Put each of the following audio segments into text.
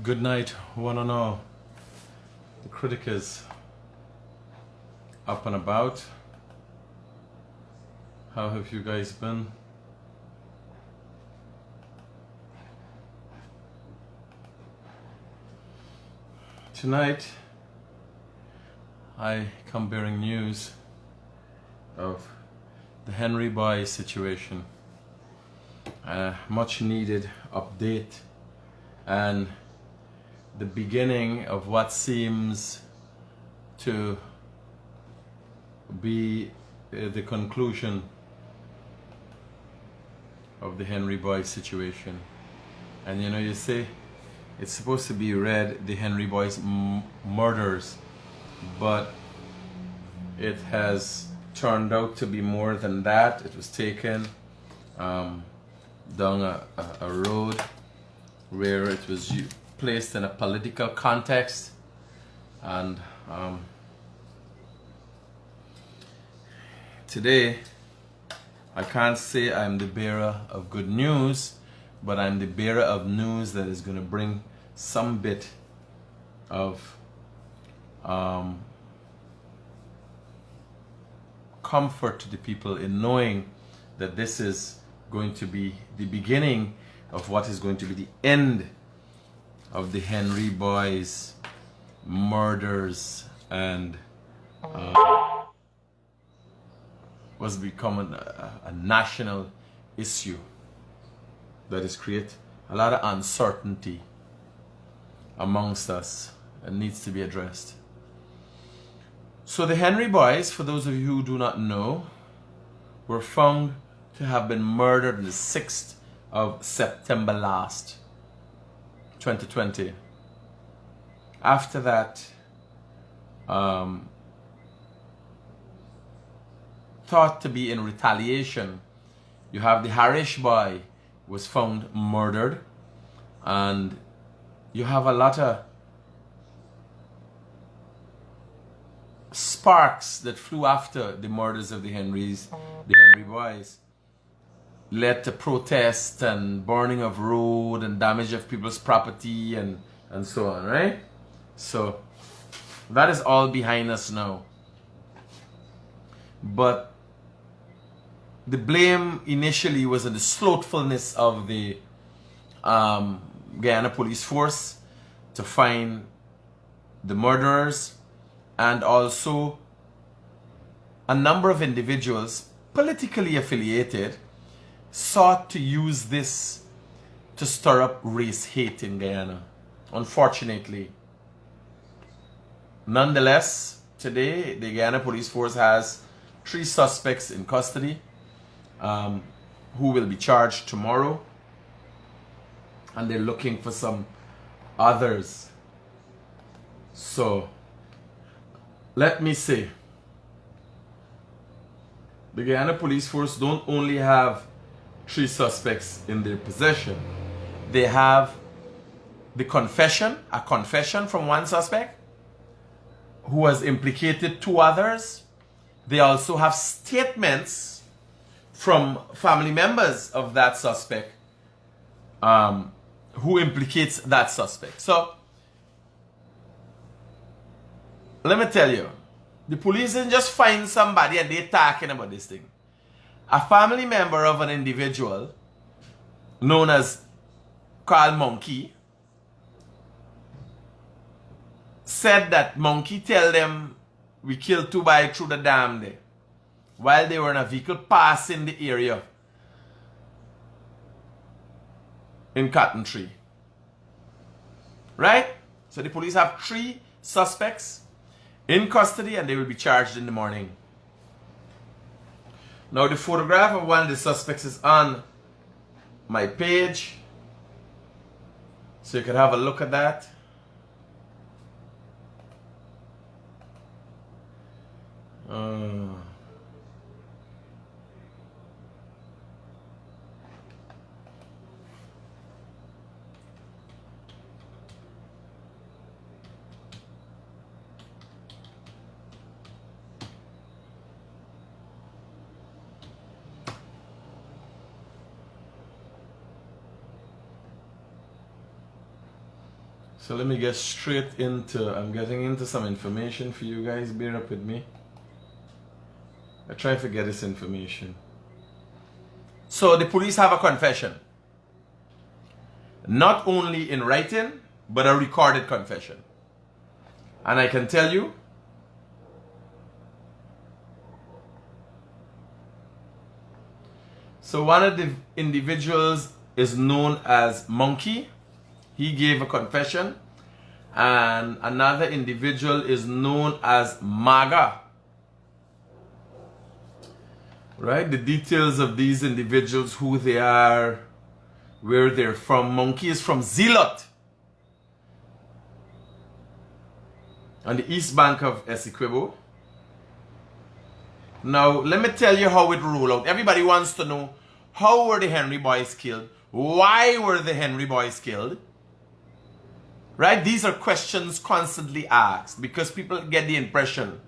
Good night, one and all. The Critic is up and about. How have you guys been? Tonight, I come bearing news of the Henry Boy situation. A much needed update and the beginning of what seems to be the conclusion of the Henry Boy situation. And you say it's supposed to be read the Henry Boy's murders, but it has turned out to be more than that. It was taken down a road where it was placed in a political context, and today I can't say I'm the bearer of good news, but I'm the bearer of news that is going to bring some bit of comfort to the people in knowing that this is going to be the beginning of what is going to be the end of the Henry Boys murders and was becoming a national issue that is create a lot of uncertainty amongst us and needs to be addressed. So the Henry Boys, for those of you who do not know, were found to have been murdered on the 6th of September last, 2020. After that, thought to be in retaliation, you have the Harish boy was found murdered, and you have a lot of sparks that flew after the murders of the Henry Boys, led to protest and burning of road and damage of people's property and so on, right? So that is all behind us now. But the blame initially was on the slothfulness of the Guyana police force to find the murderers, and also a number of individuals politically affiliated sought to use this to stir up race hate in Guyana, unfortunately. Nonetheless, today the Guyana police force has 3 suspects in custody who will be charged tomorrow, and they're looking for some others. So let me say, the Guyana police force don't only have 3 suspects in their possession. They have a confession from one suspect who has implicated 2 others. They also have statements from family members of that suspect who implicates that suspect. So let me tell you, the police didn't just find somebody and they're talking about this thing. A family member of an individual known as Carl Monkey said that Monkey tell them we killed 2 by through the dam there while they were in a vehicle passing the area in Cotton Tree. Right? So the police have 3 suspects in custody and they will be charged in the morning. Now the photograph of one of the suspects is on my page, so you can have a look at that. So let me get straight into, I'm getting into some information for you guys. Bear up with me. I try to get this information. So the police have a confession. Not only in writing, but a recorded confession. And I can tell you, so one of the individuals is known as Monkey. He gave a confession. And another individual is known as Maga. Right? The details of these individuals, who they are, where they're from. Monkey is from Zealot, on the east bank of Essequibo. Now, let me tell you how it rolled out. Everybody wants to know, how were the Henry boys killed? Why were the Henry boys killed? Right? These are questions constantly asked because people get the impression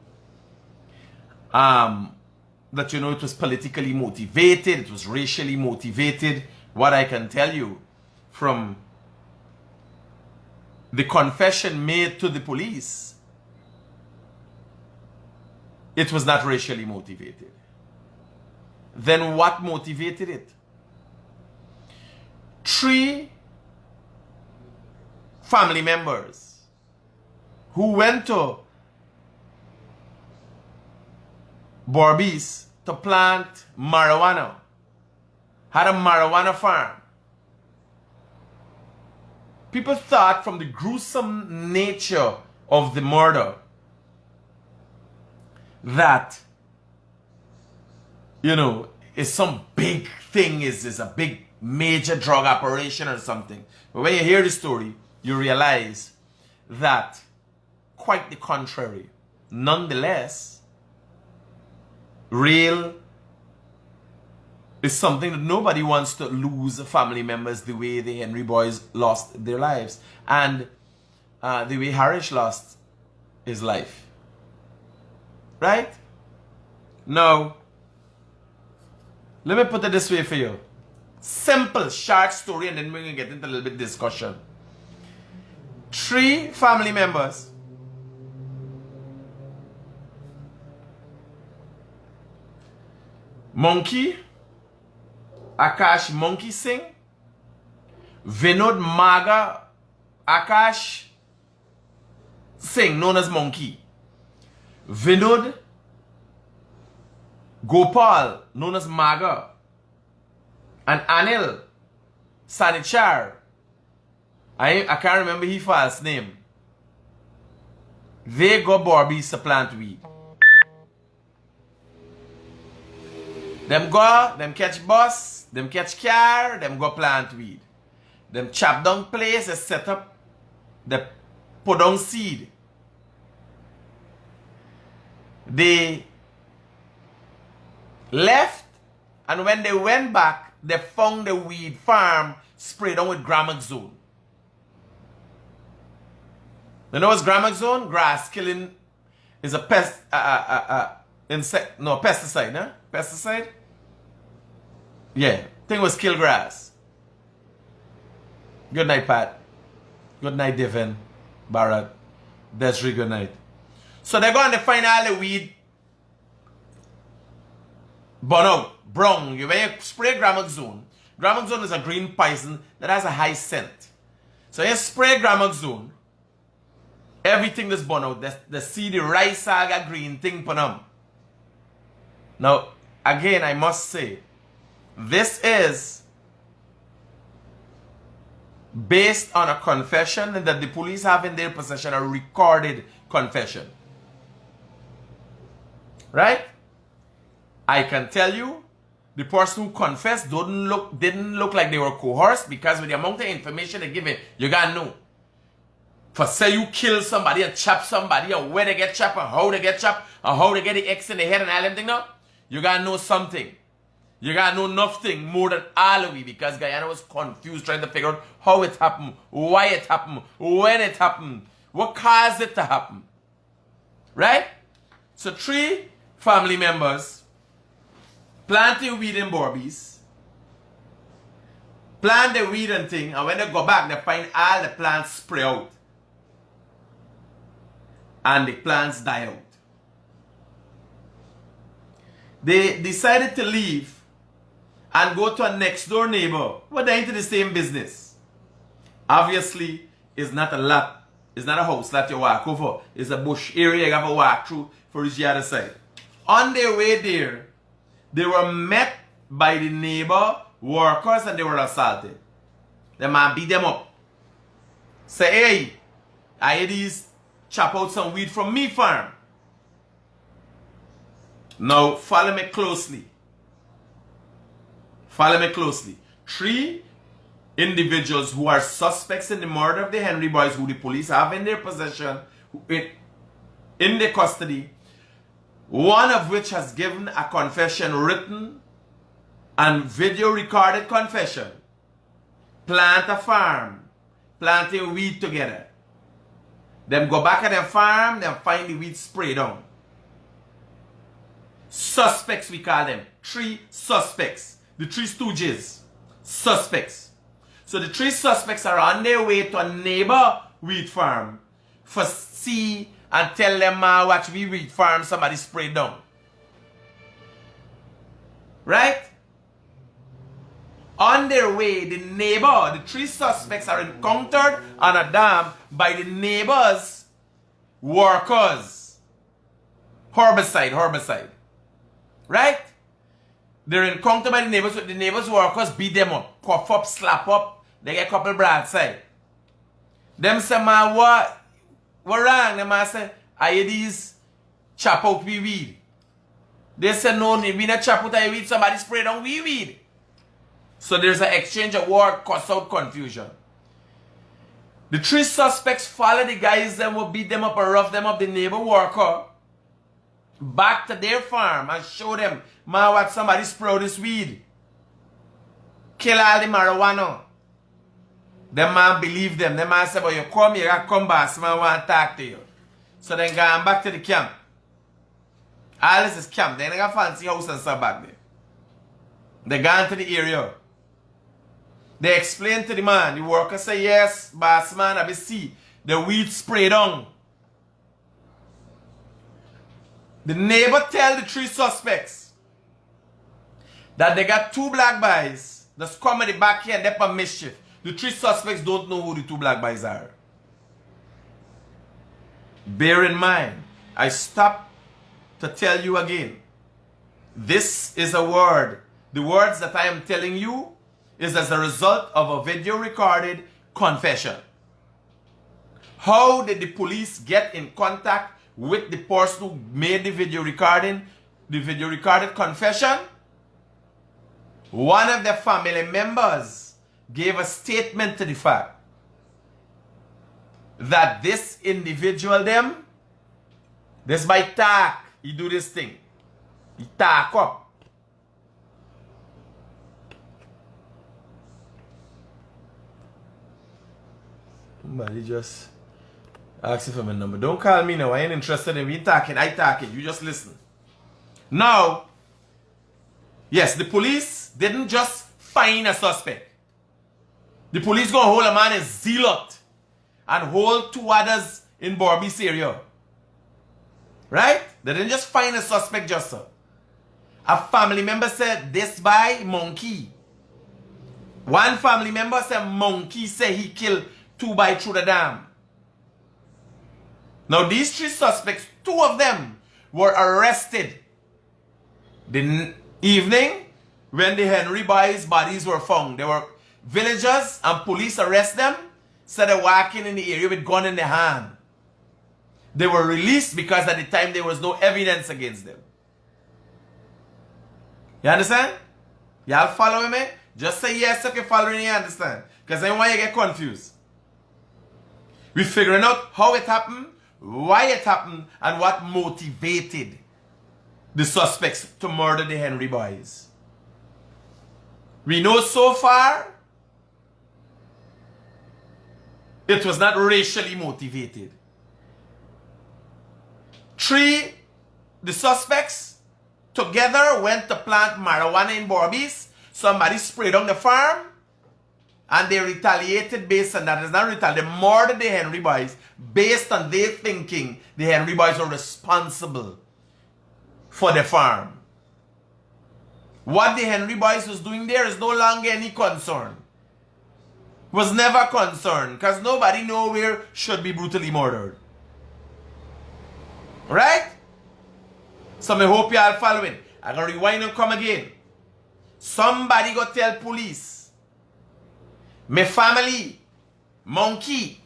that, you know, it was politically motivated, it was racially motivated. What I can tell you from the confession made to the police, it was not racially motivated. Then what motivated it? 3 family members who went to Borbies to plant marijuana, had a marijuana farm. People thought, from the gruesome nature of the murder, that, you know, it's some big thing, is a big major drug operation or something. But when you hear the story, you realize that quite the contrary. Nonetheless, real is something that nobody wants to lose family members the way the Henry boys lost their lives, and the way Harish lost his life. Right? Now, let me put it this way for you. Simple, short story, and then we're going to get into a little bit of discussion. 3 family members Monkey, Akash Monkey Singh, Vinod Maga Akash Singh, known as Monkey, Vinod Gopal, known as Maga, and Anil Sanichar, I can't remember his false name. They go Borbies to plant weed. Them go, them catch bus, them catch car, them go plant weed. Them chop down place, they set up, they put down seed. They left, and when they went back, they found the weed farm sprayed on with Gramaxone. You know what's Gramaxone? Grass killing is a pest, insect, no, pesticide, no? Pesticide? Yeah, thing was kill grass. Good night, Pat. Good night, Devin, Barrett, Desiree, good night. So they're going to find all the weed burn out, brown. You when you spray Gramaxone, Gramaxone is a green poison that has a high scent. So you spray Gramaxone, everything that's burn out, the see the rice saga green thing for them. Now, again, I must say, this is based on a confession that the police have in their possession, a recorded confession. Right? I can tell you, the person who confessed didn't look like they were coerced, because with the amount of information they give it, you gotta know. For say you kill somebody and chop somebody, and where they get chopped, and how they get chopped, and how they get the X in the head and all them thing now, you gotta know something. You gotta know nothing more than all of it, because Guyana was confused trying to figure out how it happened, why it happened, when it happened, what caused it to happen. Right? So 3 family members planting weed in Borbies, plant the weed and thing, and when they go back, they find all the plants spray out. and the plants die out. They decided to leave and go to a next door neighbor who are into the same business. Obviously, it's not a lot. It's not a house that you walk over. It's a bush area you have to walk through for reach the other side. On their way there, they were met by the neighbor workers and they were assaulted. The man beat them up. Say, hey, I hear these chop out some weed from me farm. Now, follow me closely. Follow me closely. 3 individuals who are suspects in the murder of the Henry boys, who the police have in their possession, in their custody, one of which has given a confession, written and video recorded confession, plant a farm, planting weed together. Them go back at their farm, them find the weed spray down. Suspects, we call them. 3 suspects. The 3 stooges. Suspects. So the 3 suspects are on their way to a neighbor wheat farm for see and tell them, watch we wheat farm, somebody sprayed down. Right? On their way, the neighbor, the 3 suspects are encountered on a dam by the neighbor's workers. Herbicide. Right? They're encountered by the neighbors' workers beat them up, cough up, slap up, they get a couple broadside. Them say, man, what wrong? The man say, I hear these chop out we weed. They say, no, we not chop out we weed, somebody spray down we weed. So there's an exchange of word, cause out confusion. The 3 suspects follow the guys that will beat them up or rough them up, the neighbor worker, back to their farm and show them, man, what somebody spray this weed. Kill all the marijuana. The man believe them. The man say, but you come here, I come back, someone want to talk to you. So then going back to the camp. All this is camp. They ain't got fancy house and stuff back there. They gone to the area. They explain to the man. The worker say, yes, boss man, I see the weed spray down. The neighbor tell the 3 suspects that they got 2 black boys that's come at the back here and they're for mischief. The 3 suspects don't know who the 2 black boys are. Bear in mind, I stop to tell you again. This is a word. The words that I am telling you is as a result of a video recorded confession. How did the police get in contact with the person who made the video recorded confession? One of the family members gave a statement to the fact that this individual this by talk, he do this thing. He talk up. Somebody just ask for my number. Don't call me now. I ain't interested in me talking. I talking. You just listen. Now, yes, the police didn't just find a suspect. The police gonna hold a man in Zealot and hold 2 others in Borbis area. Right? They didn't just find a suspect just so. A family member said this by monkey. One family member said monkey say he killed 2 by through the dam. Now these 3 suspects, 2 of them were arrested the evening when the Henry boys' bodies were found. They were villagers and police arrest them, said they're walking in the area with gun in their hand. They were released because at the time there was no evidence against them. You understand? Y'all following me? Just say yes if you're following me, you understand? Because I don't want you to get confused. We're figuring out how it happened, why it happened, and what motivated the suspects to murder the Henry boys. We know so far it was not racially motivated. 3, the suspects together went to plant marijuana in Borbis. Somebody sprayed on the farm. And they retaliated based on that. It's not retaliation. They murdered the Henry boys based on their thinking the Henry boys were responsible for the farm. What the Henry boys was doing there is no longer any concern. Was never concerned because nobody nowhere should be brutally murdered. Right? So I hope you all following. I'm going to rewind and come again. Somebody go tell police. My family, monkey,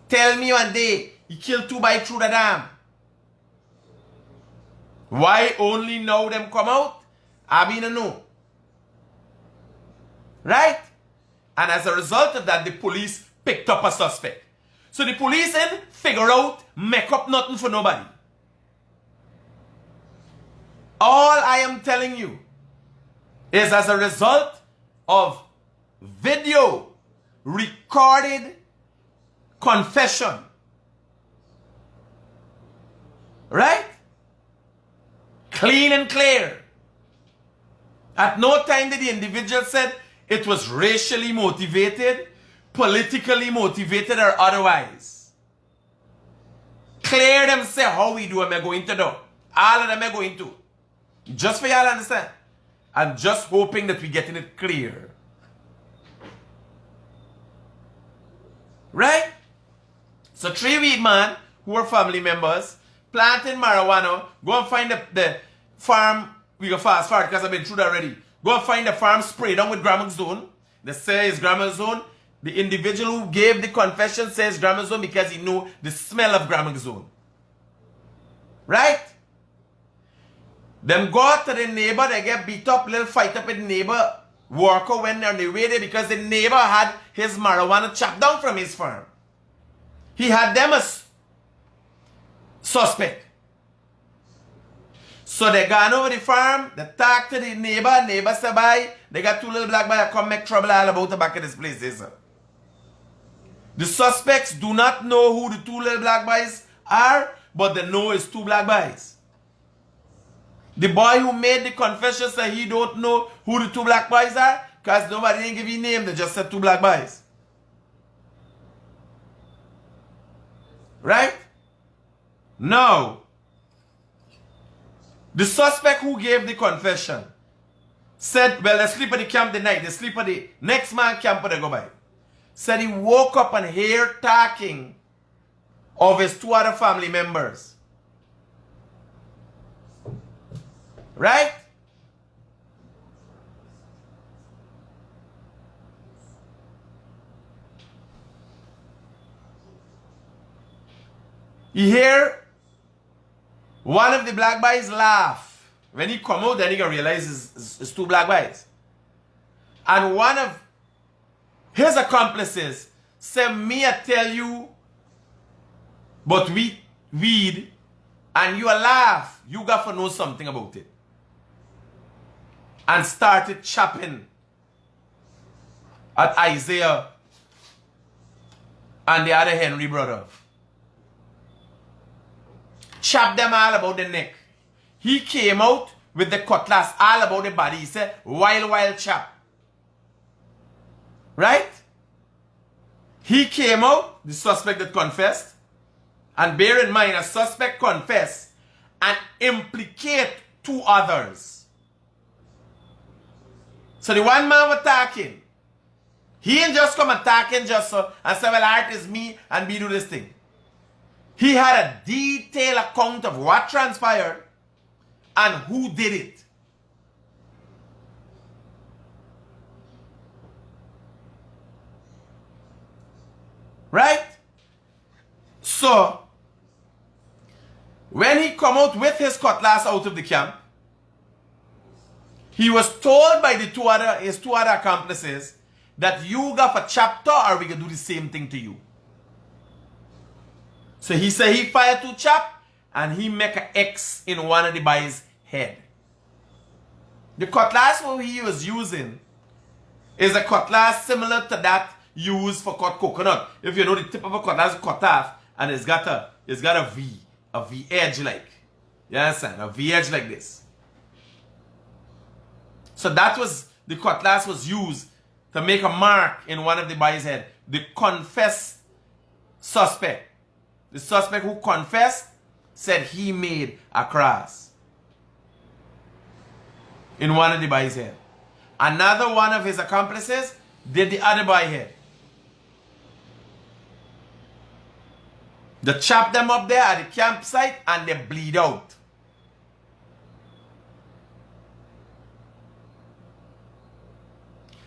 tell me one day he killed 2 by through the dam. Why only now them come out? I mean, no. Right? And as a result of that, the police picked up a suspect. So the police then figure out, make up nothing for nobody. All I am telling you is as a result of video recorded confession. Right? Clean and clear. At no time did the individual said it was racially motivated, politically motivated, or otherwise. Clear them, say how we do, am I going to do? All of them are going to. Just for y'all to understand. I'm just hoping that we're getting it clear. Right? So 3 weed man, who are family members, planting marijuana, go and find the farm. We go fast forward because I've been through that already. Go and find the farm, spray down with Gramazone. They say it's Gramazone. The individual who gave the confession says Gramazone because he knew the smell of Gramazone. Right? Them go out to the neighbor, they get beat up, little fight up with the neighbor worker when they're on the way there because the neighbor had his marijuana chopped down from his farm. He had them as suspect. So they gone over the farm, they talk to the neighbor say bye. They got 2 little black boys come make trouble all about the back of this place, sir. The suspects do not know who the 2 little black boys are, but they know it's 2 black boys. The boy who made the confession said he don't know who the 2 black boys are because nobody didn't give his name, they just said 2 black boys. Right? Now, the suspect who gave the confession said, well, they sleep at the camp the night. They sleep at the next man camp they go by. Said he woke up and heard talking of his 2 other family members. Right? You hear one of the black boys laugh. When he come out, then he gonna realize it's 2 black boys. And one of his accomplices said, me I tell you, but weed, and you a laugh. You got to know something about it. And started chopping at Isaiah and the other Henry brother. Chop them all about the neck. He came out with the cutlass all about the body. He said, wild chop. Right? He came out, the suspect that confessed. And bear in mind, a suspect confessed and implicate 2 others. So the one man was talking. He didn't just come attacking just so and say, well, art is me and me do this thing. He had a detailed account of what transpired and who did it. Right? So, when he come out with his cutlass out of the camp, he was told by his two other accomplices that you got a chapter or we can do the same thing to you. So he said he fired 2 chop and he make an X in one of the boys' head. The cutlass what he was using is a cutlass similar to that used for cut coconut. If you know the tip of a cutlass cut off and it's got a V edge like. You understand? A V edge like this. So that was the cutlass was used to make a mark in one of the boys' head. The confessed suspect. The suspect who confessed said he made a cross in one of the boys' head. Another one of his accomplices did the other boy head. They chop them up there at the campsite and they bleed out.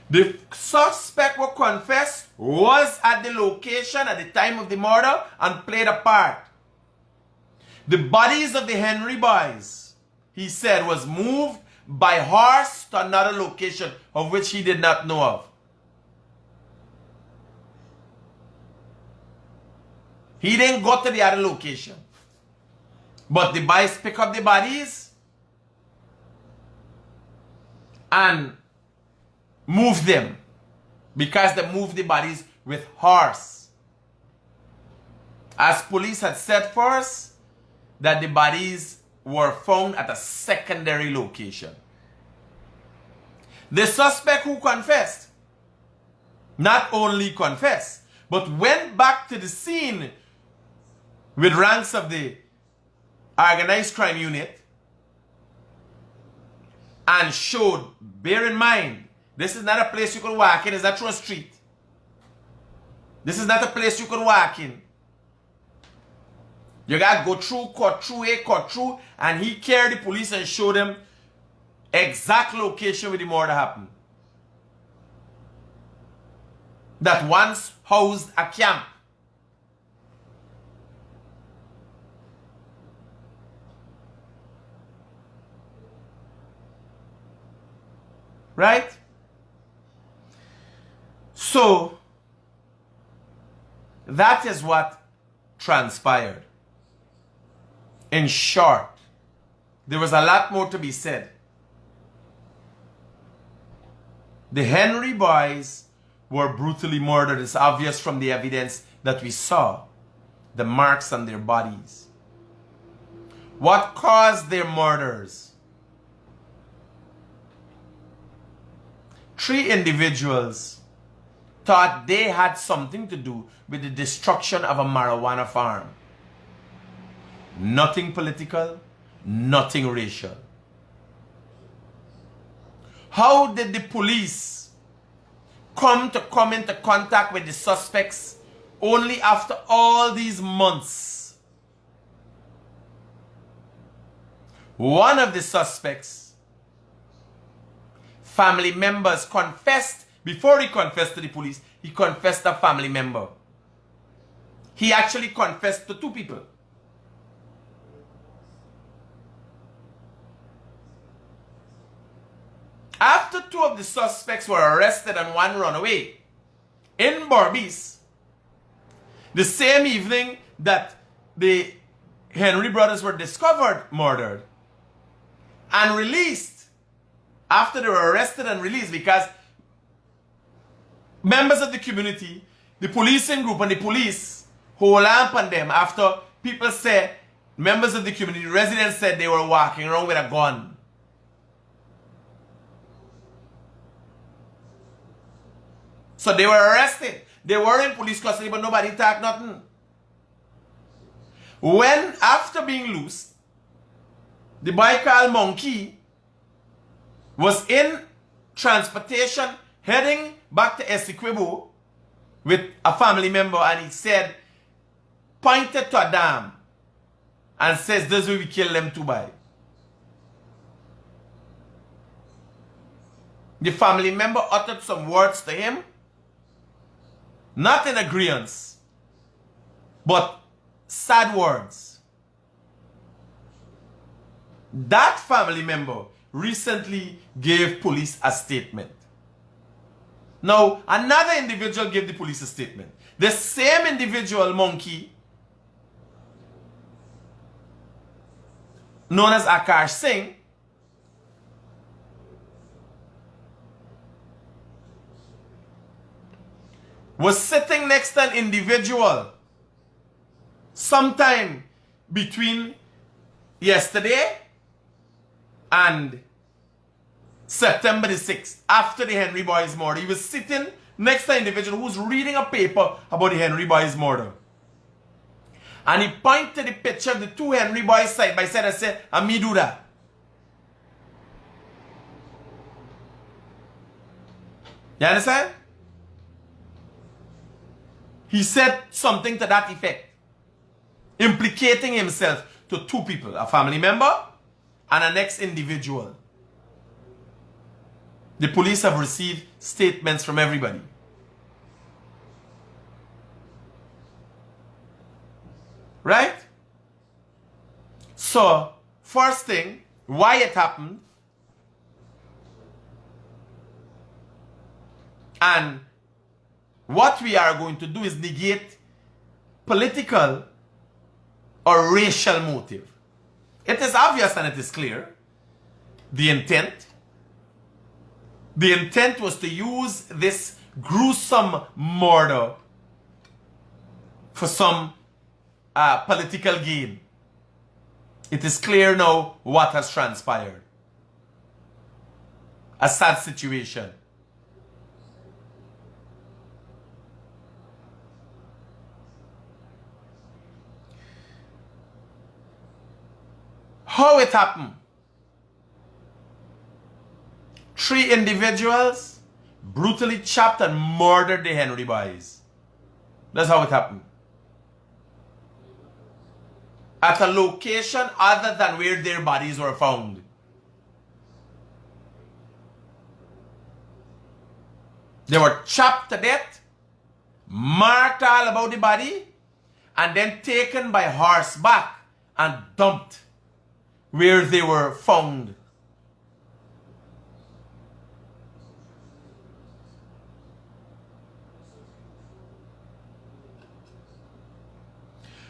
The suspect who confessed was at the location at the time of the murder and played a part. The bodies of the Henry boys, he said, was moved by horse to another location of which he did not know of. He didn't go to the other location. But the boys pick up the bodies and move them, because they moved the bodies with horse. As police had said first, that the bodies were found at a secondary location. The suspect who confessed not only confessed, but went back to the scene with ranks of the organized crime unit and showed, bear in mind, this is not a place you can walk in, it's not through a street. This is not a place you can walk in. You gotta go through, cut through, and he carried the police and showed them exact location where the murder happened. That once housed a camp. Right? So, that is what transpired. In short, there was a lot more to be said. The Henry boys were brutally murdered. It's obvious from the evidence that we saw. The marks on their bodies. What caused their murders? 3 individuals thought they had something to do with the destruction of a marijuana farm. Nothing political, nothing racial. How did the police come into contact with the suspects only after all these months? One of the suspects, family members, confessed. Before he confessed to the police, he confessed to a family member. He actually confessed to 2 people. After 2 of the suspects were arrested and 1 run away, in Berbice, the same evening that the Henry brothers were discovered murdered and released, after they were arrested and released, because members of the community, the policing group and the police hold up on them after people say, members of the community, residents said they were walking around with a gun. So they were arrested. They were in police custody, but nobody talked nothing. When, after being loosed, the boy called Monkey was in transportation heading back to Essequibo with a family member, and he said, pointed to a dam and says, this is where we kill them 2 boys. The family member uttered some words to him, not in agreement, but sad words. That family member recently gave police a statement. Now, another individual gave the police a statement. The same individual, Monkey, known as Akash Singh, was sitting next to an individual sometime between yesterday and September the 6th, after the Henry Boyce murder. He was sitting next to an individual who was reading a paper about the Henry Boyce murder. And he pointed to the picture of the two Henry Boyce side by side and said, and me do that. You understand? He said something to that effect, implicating himself to two people, a family member and a next individual. The police have received statements from everybody. Right? So, first thing, why it happened, and what we are going to do is negate political or racial motive. It is obvious and it is clear. The intent. The intent was to use this gruesome murder for some political gain. It is clear now what has transpired. A sad situation. How it happened? 3 individuals brutally chopped and murdered the Henry Boyce. That's how it happened. At a location other than where their bodies were found. They were chopped to death, marked all about the body, and then taken by horseback and dumped where they were found.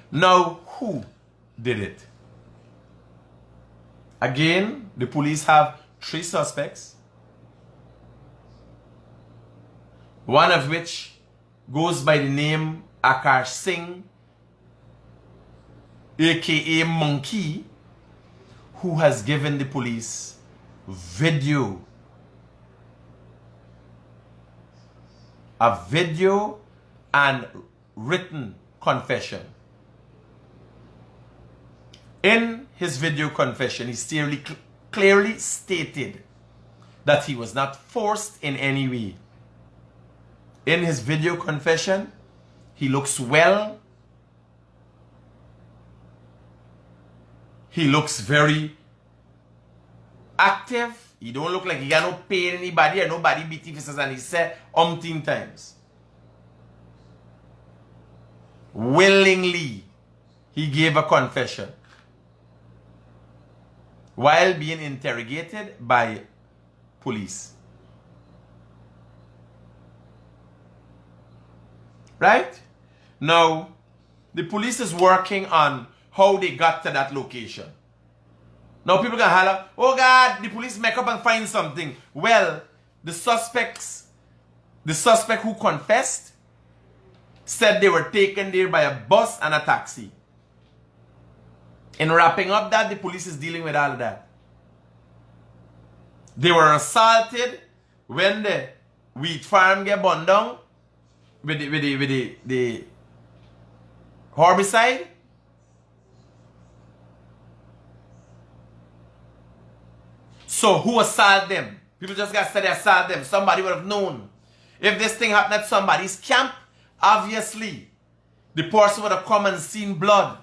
Now, who did it? Again, the police have 3 suspects, one of which goes by the name Akash Singh, aka Monkey, who has given the police video. A video and written confession. In his video confession, he clearly stated that he was not forced in any way. In his video confession, he looks well. He looks very active. He don't look like he got no pain anybody or nobody beat his faces, and he said umpteen times. Willingly, he gave a confession while being interrogated by police. Right? Now, the police is working on how they got to that location. Now people can holler, oh God, the police make up and find something. Well, the suspect who confessed said they were taken there by a bus and a taxi. In wrapping up that, the police is dealing with all of that. They were assaulted when the wheat farm get burned down with the herbicide. So who assaulted them? People just got said they assaulted them. Somebody would have known. If this thing happened at somebody's camp, obviously the person would have come and seen blood.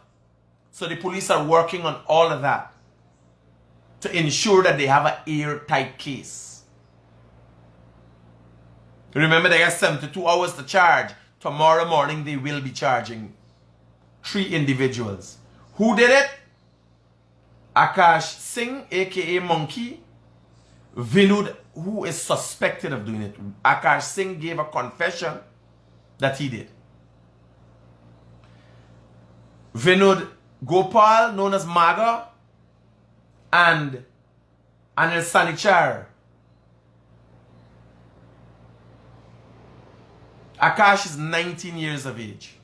So the police are working on all of that to ensure that they have an airtight case. Remember, they got 72 hours to charge. Tomorrow morning they will be charging 3 individuals. Who did it? Akash Singh, aka Monkey. Vinud, who is suspected of doing it. Akash Singh gave a confession that he did. Vinud Gopal, known as Maga, and Anil Sanichar. Akash is 19 years of age.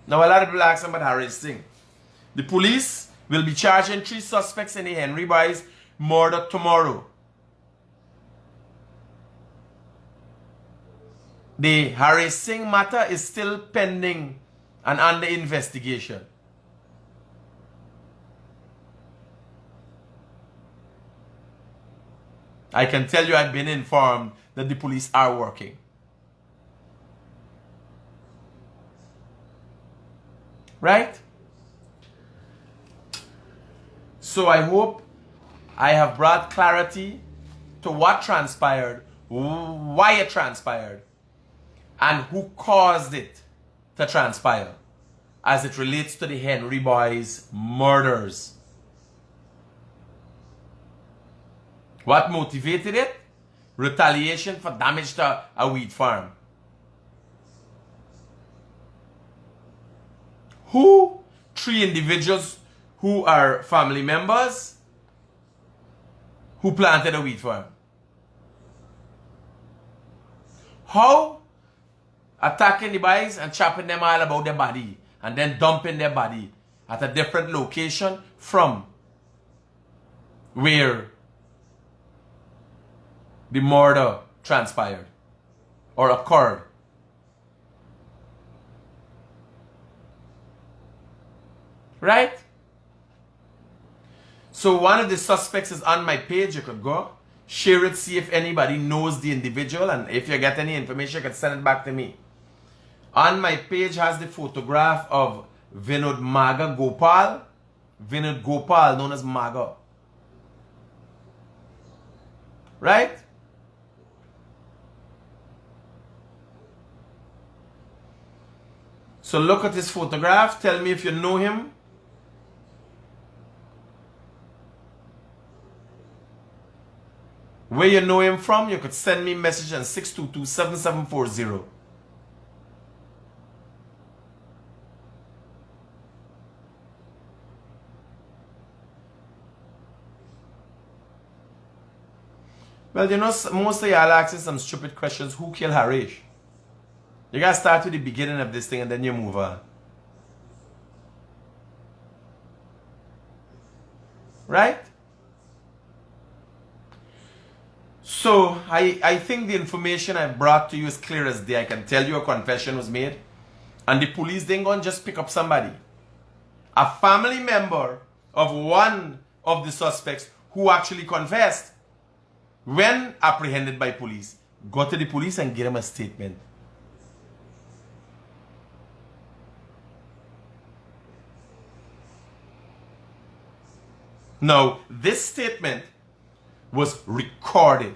Now a lot of people ask about Harris Singh. The police will be charging 3 suspects in the Henry Boys murder tomorrow. The Harry Singh matter is still pending and under investigation. I can tell you I've been informed that the police are working. Right? So I hope I have brought clarity to what transpired, why it transpired, and who caused it to transpire as it relates to the Henry Boys murders. What motivated it? Retaliation for damage to a wheat farm. Who? 3 individuals who are family members who planted a wheat farm. How? Attacking the boys and chopping them all about their body and then dumping their body at a different location from where the murder transpired or occurred. Right? So one of the suspects is on my page. You could go, share it, see if anybody knows the individual, and if you get any information, you can send it back to me. On my page has the photograph of Vinod Maga Gopal. Vinod Gopal, known as Maga. Right? So look at his photograph. Tell me if you know him. Where you know him from, you could send me a message on 622-7740. Well, you know, most of y'all asking some stupid questions. Who killed Harish? You gotta start with the beginning of this thing and then you move on. Right? So, I think the information I've brought to you is clear as day. I can tell you a confession was made. And the police didn't go and just pick up somebody. A family member of one of the suspects who actually confessed, when apprehended by police, go to the police and give them a statement. Now, this statement was recorded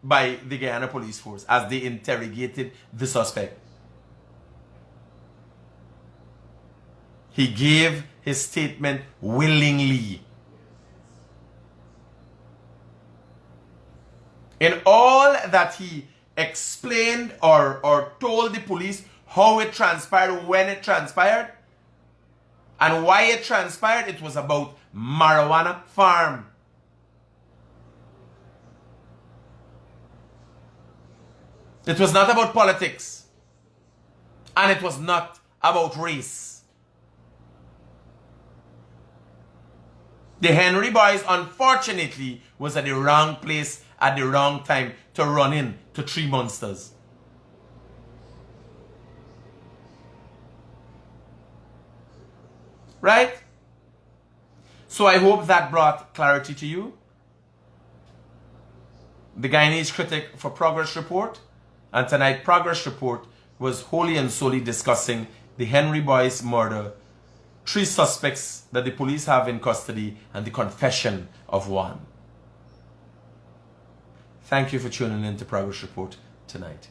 by the Guyana Police Force as they interrogated the suspect. He gave his statement willingly. In all that he explained or told the police how it transpired, when it transpired, and why it transpired, it was about marijuana farm. It was not about politics. And it was not about race. The Henry Boys, unfortunately, was at the wrong place at the wrong time to run in to 3 monsters. Right? So I hope that brought clarity to you. The Guyanese Critic for Progress Report. And tonight, Progress Report was wholly and solely discussing the Henry Boys murder, 3 suspects that the police have in custody, and the confession of one. Thank you for tuning in to Progress Report tonight.